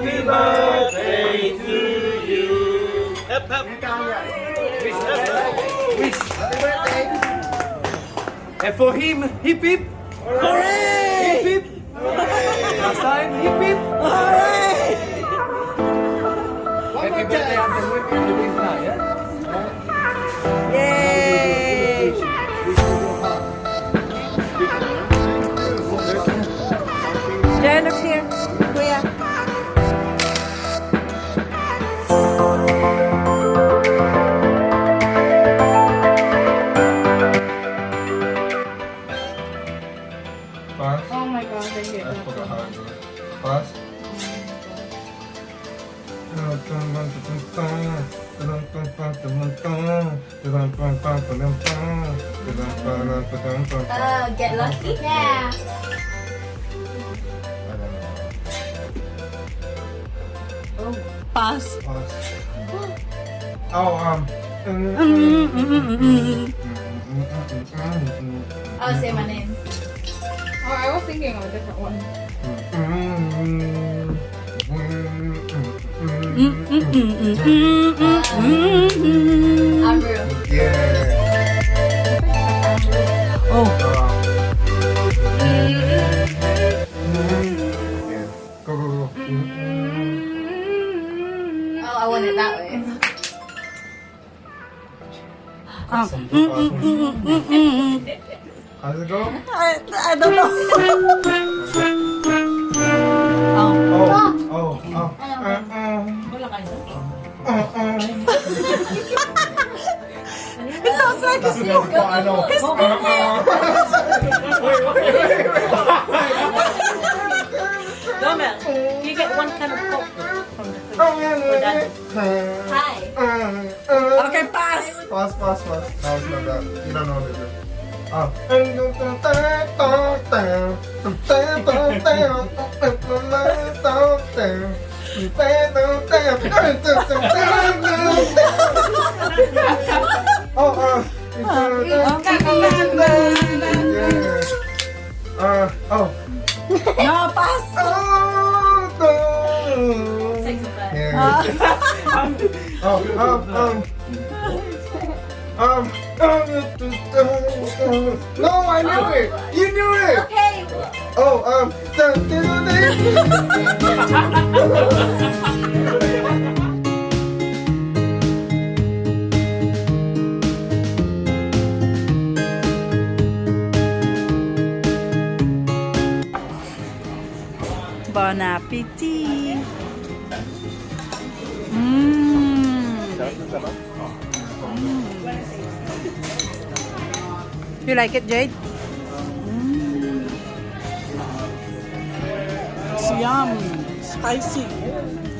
Happy birthday to you. Hep hep. Wish, hep, hep. Wish. Happy birthday. And for him, hip hip. Hooray! Hip hip. Last time, hip hip. Hooray! Happy birthday after working the week now, yeah? Yay! Jen, look here. Kuya. Pass. Oh my god, I hate I that. forgot how to do it. Pass. Get lucky? Yeah. Oh. Pass. Pass. Oh, I'll say my name. Oh, I was thinking of a different one. I'm real. Yeah. Oh. Yeah. Go, go, go. Oh, I want it that way. How's it go? I don't know. Oh. Oh, oh, oh. It sounds like a smoke. I know. Domel, you get one kind of coke from the food. We're done. Hi. Okay, pass. Pass, pass, pass. No, it's not that. You don't know what to do. Oh. Oh. No, pass. Yeah. No, I knew it. You knew it. Okay. Bon appétit. Mmm. You like it, Jade? Mm. It's yummy. Spicy.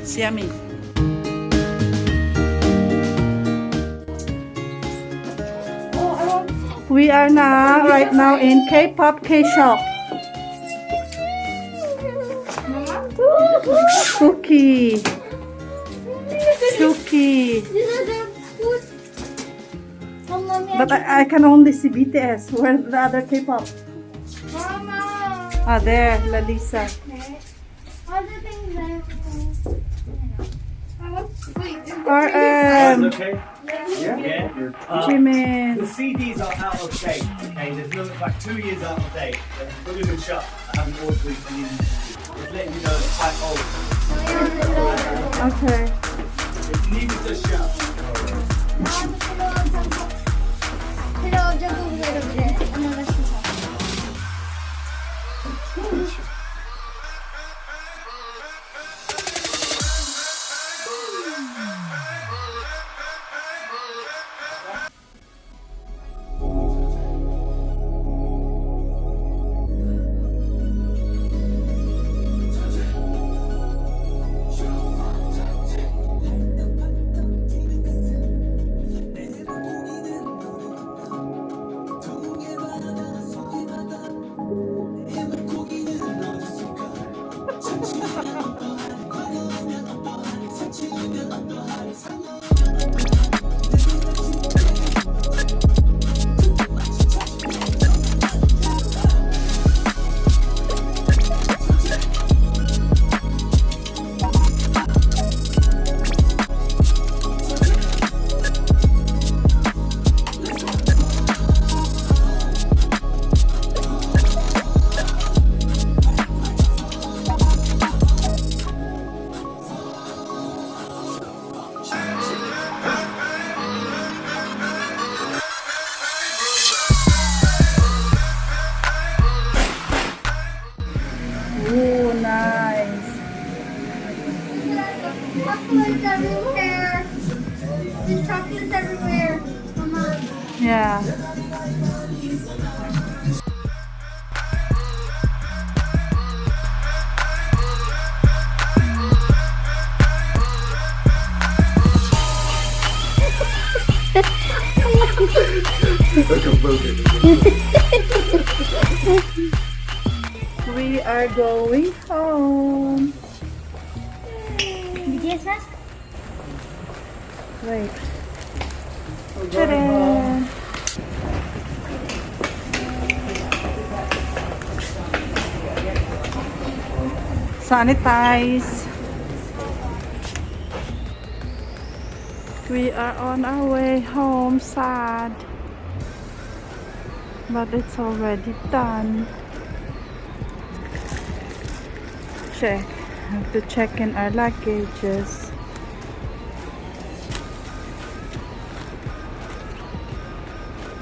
It's yummy. We are now, right now in Kpop-Kshop. Cookie. Cookie. But I can only see BTS. Where's the other K-pop? Mama. Ah, there, Lalisa. Other things Or Okay? Yeah? Jimin. The CDs are out of date, okay? There's another like 2 years out of date. They're fully shut. I haven't ordered these for you. Just letting you know they're quite old. Okay. It's needed to shut. chocolates everywhere. There's chocolates everywhere. Mama. Yeah. Like a bogan. We are going home. BTS mask? Wait. Ta-da! Sanitize. We are on our way home, sad. But it's already done. Check. Have to check in our luggages.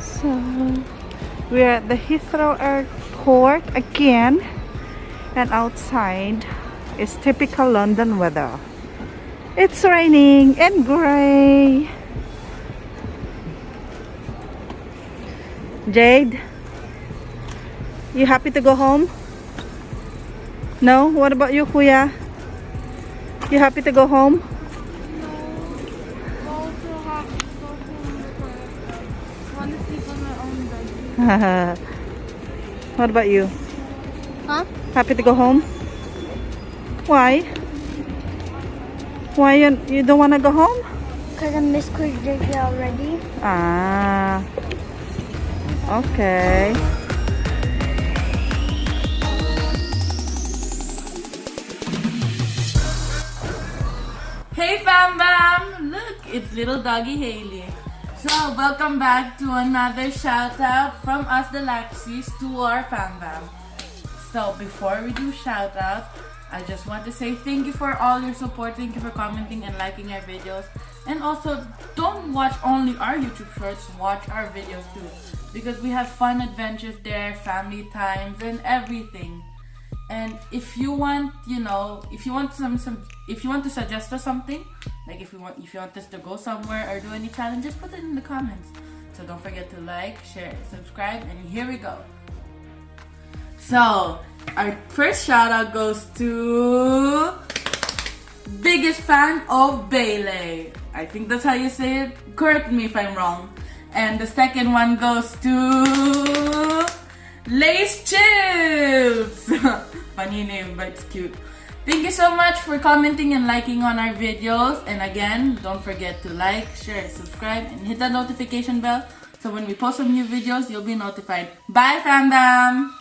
So, we're at the Heathrow Airport again. And outside is typical London weather. It's raining and gray. Jade, you happy to go home? No? What about you, Kuya? You happy to go home? What about you? Huh? Happy to go home? Why? Why you don't want to go home? Because I missed Quiz Day already. Ah. Okay. Hey Fambam! Look, it's little doggy Haley. So, welcome back to another shout out from us, the Lacsis, to our Fambam. So, before we do shout out, I just want to say thank you for all your support. Thank you for commenting and liking our videos. And also, don't watch only our YouTube shorts, watch our videos too. Because we have fun adventures there, family times, and everything. And if you want, if you want to suggest us something, like if you want us to go somewhere or do any challenges, put it in the comments. So don't forget to like, share, subscribe, and here we go. So our first shout out goes to biggest fan of Bailey. I think that's how you say it. Correct me if I'm wrong. And the second one goes to Lace Chips. Funny name, but it's cute. Thank you so much for commenting and liking on our videos. And again, don't forget to like, share, subscribe, and hit that notification bell so when we post some new videos, you'll be notified. Bye, Fambam!